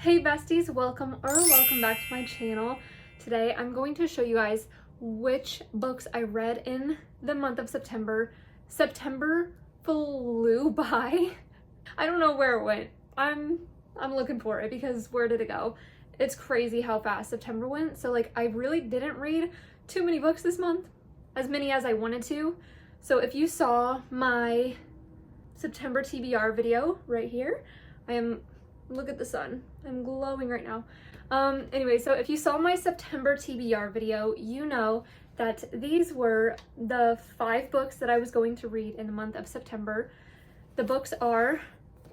Hey besties, welcome back to my channel. Today I'm going to show you guys which books I read in the month of September. September flew by. I don't know where it went. I'm looking for it because where did it go? It's crazy how fast September went. So like I really didn't read too many books this month, as many as I wanted to. So if you saw my September TBR video right here, look at the sun. I'm glowing right now. Anyway, so if you saw my September TBR video, you know that these were the 5 books that I was going to read in the month of September. The books are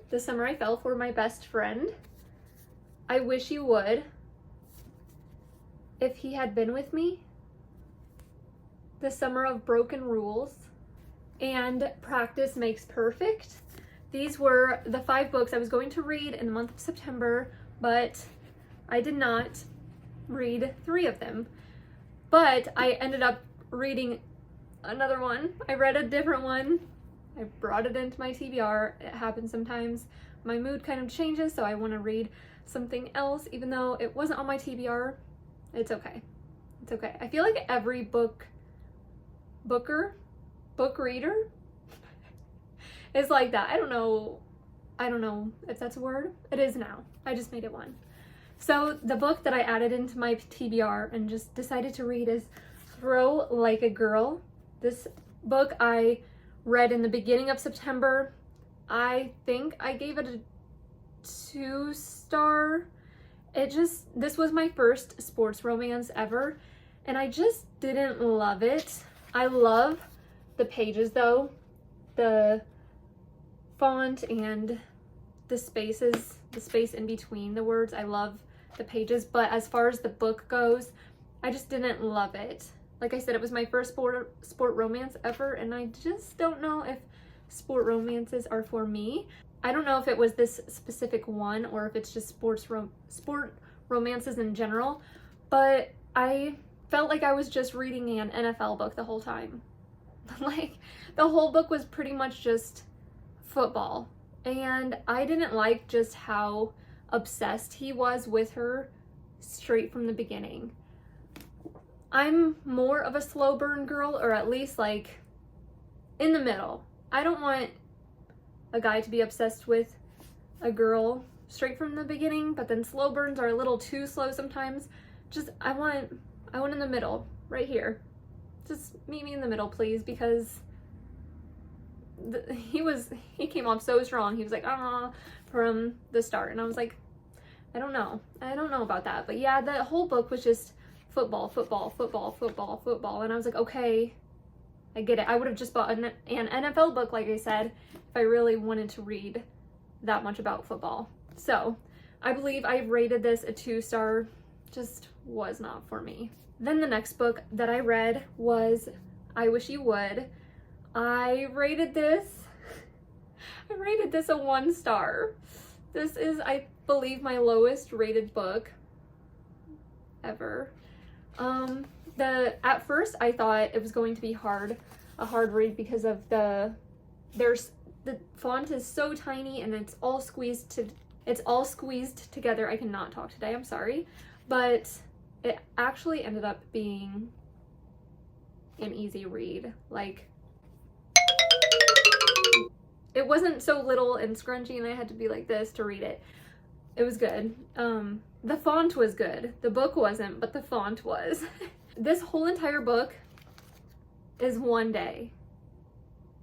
The Summer I Fell for My Best Friend, I Wish You Would, If He Had Been With Me, The Summer of Broken Rules, and Practice Makes Perfect. These were the 5 books I was going to read in the month of September, but I did not read 3 of them. But I ended up reading another one. I read a different one. I brought it into my TBR. It happens sometimes. My mood kind of changes, so I want to read something else, even though it wasn't on my TBR. It's okay. It's okay. I feel like every book reader is like that. I don't know if that's a word. It is now. I just made it one. So the book that I added into my TBR and just decided to read is Throw Like a Girl. This book I read in the beginning of September. I think I gave it a 2-star. This was my first sports romance ever, and I just didn't love it. I love the pages though. The font and the space in between the words. I love the pages, but as far as the book goes, I just didn't love it. Like I said, it was my first sport romance ever, and I just don't know if sport romances are for me. I don't know if it was this specific one or if it's just sport romances in general, but I felt like I was just reading an NFL book the whole time. Like the whole book was pretty much just football, and I didn't like just how obsessed he was with her straight from the beginning. I'm more of a slow burn girl, or at least like in the middle. I don't want a guy to be obsessed with a girl straight from the beginning, but then slow burns are a little too slow sometimes. Just I want in the middle, right here. Just meet me in the middle, please, because he came off so strong. He was like, from the start. And I was like, I don't know about that. But yeah, the whole book was just football. And I was like, okay, I get it. I would have just bought an NFL book, like I said, if I really wanted to read that much about football. So I believe I rated this a 2-star. Just was not for me. Then the next book that I read was I Wish You Would. I rated this a 1-star. This is, I believe, my lowest rated book ever. At first I thought it was going to be a hard read because of the font is so tiny and it's all squeezed together. I cannot talk today, I'm sorry. But it actually ended up being an easy read. Like, it wasn't so little and scrunchy and I had to be like this to read it. It was good. The font was good. The book wasn't, but the font was. This whole entire book is 1 day.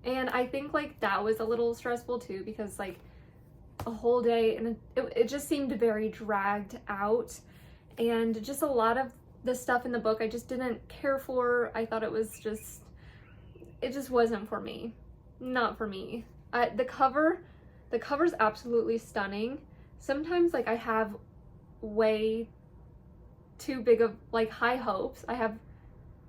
And I think like that was a little stressful too, because like a whole day, and it just seemed very dragged out. And just a lot of the stuff in the book I just didn't care for. I thought it just wasn't for me. Not for me. The cover's absolutely stunning. Sometimes like I have way too big of like high hopes. I have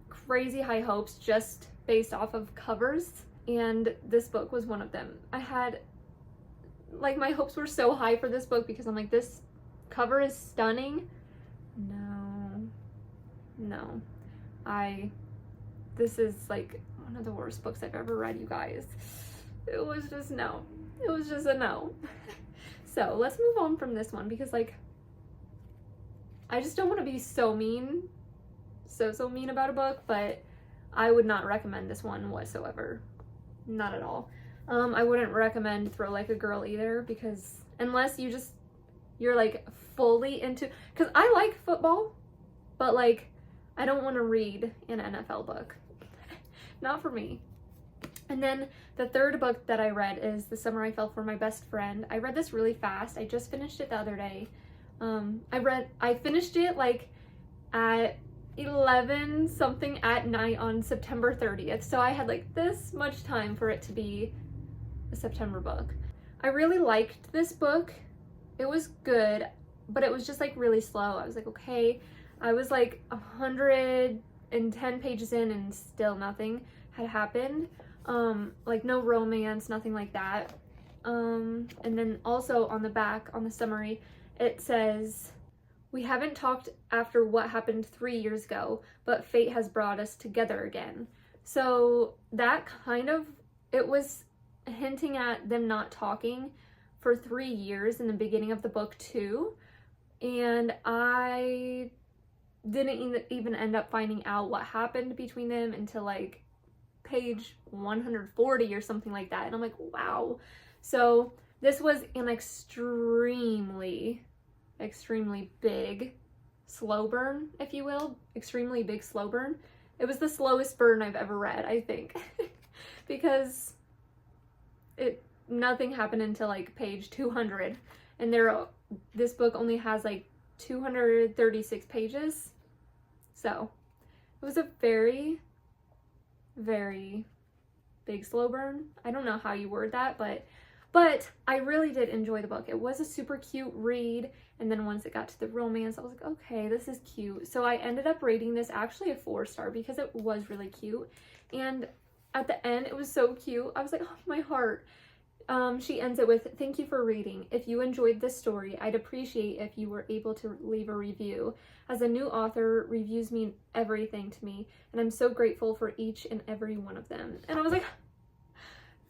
crazy high hopes just based off of covers, and this book was one of them. I had like my hopes were so high for this book because I'm like, this cover is stunning. No. This is like one of the worst books I've ever read, you guys. It was just no. It was just a no. So let's move on from this one because like I just don't want to be so mean, so mean about a book, but I would not recommend this one whatsoever. Not at all. I wouldn't recommend Throw Like a Girl either, because unless you're like fully into, because I like football, but like I don't want to read an NFL book. Not for me. And then the third book that I read is The Summer I Fell for My Best Friend. I read this really fast. I just finished it the other day. I finished it like at 11 something at night on September 30th. So I had like this much time for it to be a September book. I really liked this book. It was good, but it was just like really slow. I was like, okay. I was like 110 pages in and still nothing had happened. Like no romance, nothing like that. And then also on the back, on the summary, it says, "We haven't talked after what happened 3 years ago, but fate has brought us together again." So that kind of, it was hinting at them not talking for 3 years in the beginning of the book too. And I didn't even end up finding out what happened between them until like page 140 or something like that. And I'm like, wow. So this was an extremely big slow burn, if you will. Extremely big slow burn. It was the slowest burn I've ever read, I think. Because nothing happened until like page 200. And this book only has like 236 pages. So it was a very big slow burn. I don't know how you word that, but I really did enjoy the book. It was a super cute read, and then once it got to the romance, I was like, okay, this is cute. So I ended up rating this actually a 4-star because it was really cute. And at the end, it was so cute. I was like, oh, my heart. She ends it with, "Thank you for reading. If you enjoyed this story, I'd appreciate if you were able to leave a review. As a new author, reviews mean everything to me, and I'm so grateful for each and every one of them." And I was like,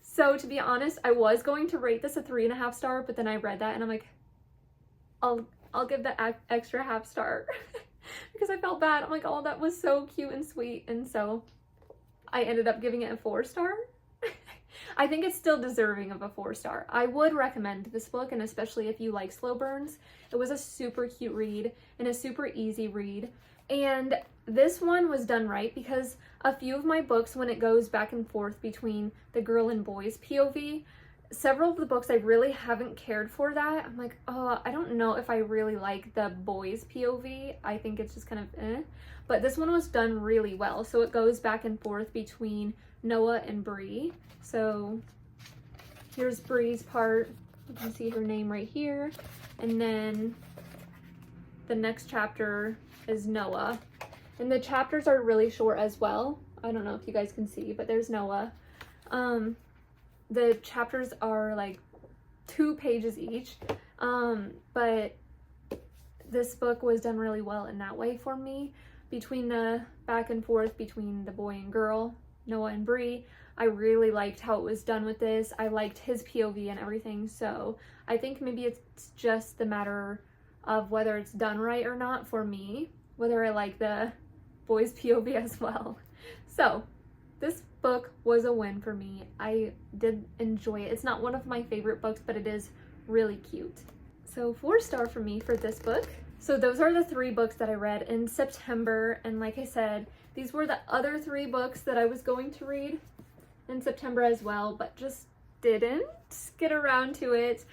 so to be honest, I was going to rate this a 3.5 star, but then I read that and I'm like, I'll give that extra half star because I felt bad. I'm like, oh, that was so cute and sweet. And so I ended up giving it a 4-star. I think it's still deserving of a 4-star. I would recommend this book, and especially if you like slow burns. It was a super cute read and a super easy read. And this one was done right because a few of my books, when it goes back and forth between the girl and boys POV, several of the books I really haven't cared for that. I'm like, oh, I don't know if I really like the boys POV. I think it's just kind of eh. But this one was done really well. So it goes back and forth between Noah and Bree. So here's Bree's part. You can see her name right here. And then the next chapter is Noah. And the chapters are really short as well. I don't know if you guys can see, but there's Noah. The chapters are like 2 pages each. But this book was done really well in that way for me. Between the back and forth between the boy and girl, Noah and Bree, I really liked how it was done with this. I liked his POV and everything. So I think maybe it's just the matter of whether it's done right or not for me, whether I like the boys POV as well. So this book was a win for me. I did enjoy it. It's not one of my favorite books, but it is really cute. So 4-star for me for this book. So those are the 3 books that I read in September. And like I said, these were the other 3 books that I was going to read in September as well, but just didn't get around to it.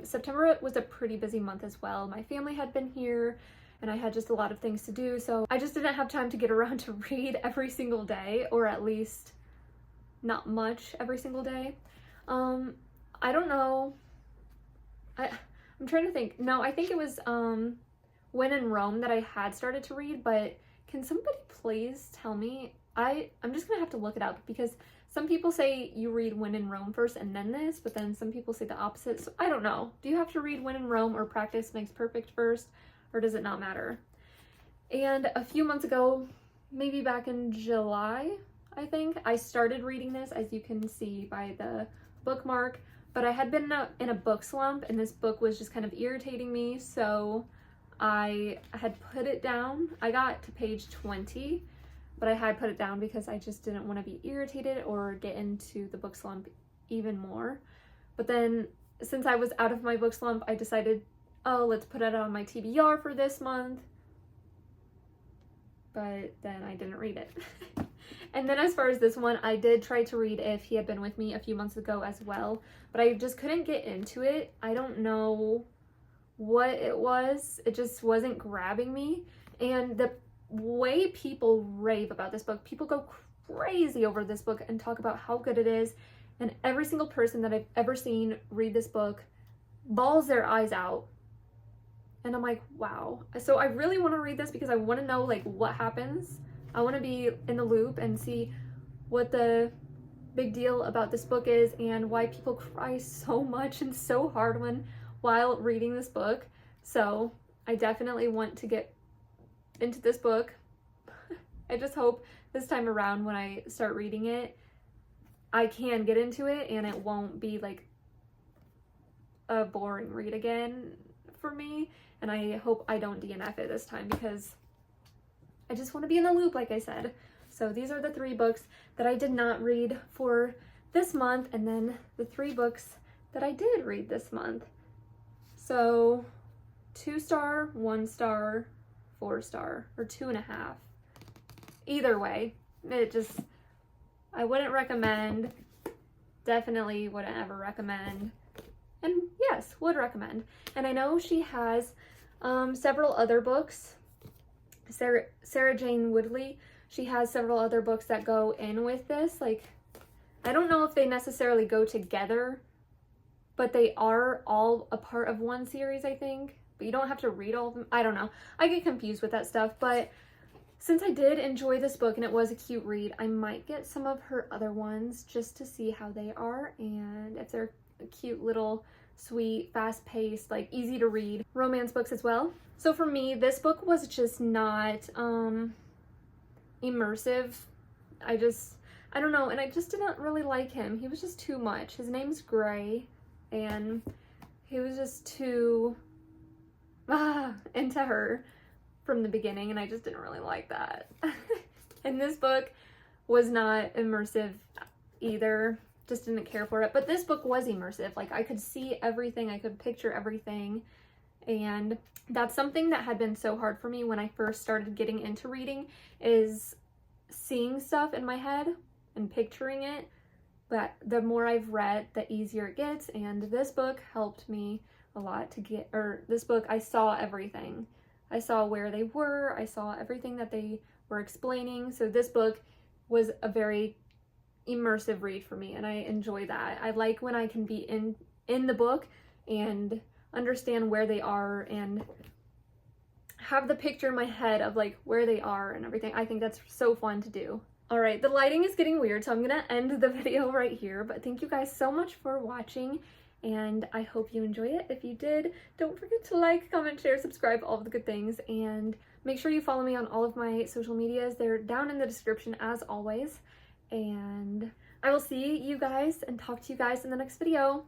September was a pretty busy month as well. My family had been here and I had just a lot of things to do, so I just didn't have time to get around to read every single day, or at least not much every single day. I don't know. I'm trying to think. No, I think it was When in Rome that I had started to read, but can somebody please tell me? I'm just gonna have to look it up because some people say you read When in Rome first and then this, but then some people say the opposite. So I don't know. Do you have to read When in Rome or Practice Makes Perfect first, or does it not matter? And a few months ago, maybe back in July, I think, I started reading this, as you can see by the bookmark, but I had been in a book slump and this book was just kind of irritating me, so I had put it down. I got to page 20, but I had put it down because I just didn't want to be irritated or get into the book slump even more. But then since I was out of my book slump, I decided, oh, let's put it on my TBR for this month. But then I didn't read it. And then as far as this one, I did try to read If He Had Been With Me a few months ago as well, but I just couldn't get into it. I don't know what it was. It just wasn't grabbing me. And the way people rave about this book, people go crazy over this book and talk about how good it is. And every single person that I've ever seen read this book bawls their eyes out. And I'm like, wow. So I really want to read this because I want to know like what happens. I want to be in the loop and see what the big deal about this book is and why people cry so much and so hard while reading this book. So I definitely want to get into this book. I just hope this time around when I start reading it, I can get into it and it won't be like a boring read again for me. And I hope I don't DNF it this time because I just want to be in the loop, like I said. So these are the 3 books that I did not read for this month, and then the 3 books that I did read this month. So 2-star, 1-star, 4-star, or 2.5. Either way, I wouldn't recommend, definitely wouldn't ever recommend, and yes, would recommend. And I know she has several other books. Sarah Jane Woodley, she has several other books that go in with this. Like, I don't know if they necessarily go together, but they are all a part of one series, I think. But you don't have to read all of them. I don't know. I get confused with that stuff. But since I did enjoy this book and it was a cute read, I might get some of her other ones just to see how they are and if they're cute little sweet, fast-paced, like easy to read romance books as well. So for me, this book was just not immersive. I don't know, and I just didn't really like him. He was just too much. His name's Gray, and he was just too into her from the beginning, and I just didn't really like that. And this book was not immersive either. Just didn't care for it. But this book was immersive. Like, I could see everything, I could picture everything, and that's something that had been so hard for me when I first started getting into reading, is seeing stuff in my head and picturing it. But the more I've read, the easier it gets, and this book helped me a lot to get, or this book, I saw everything. I saw where they were, I saw everything that they were explaining. So this book was a very immersive read for me, and I enjoy that. I like when I can be in the book and understand where they are and have the picture in my head of like where they are and everything. I think that's so fun to do. All right, the lighting is getting weird, so I'm gonna end the video right here, but thank you guys so much for watching, and I hope you enjoy it. If you did, don't forget to like, comment, share, subscribe, all of the good things, and make sure you follow me on all of my social medias. They're down in the description as always. And I will see you guys and talk to you guys in the next video.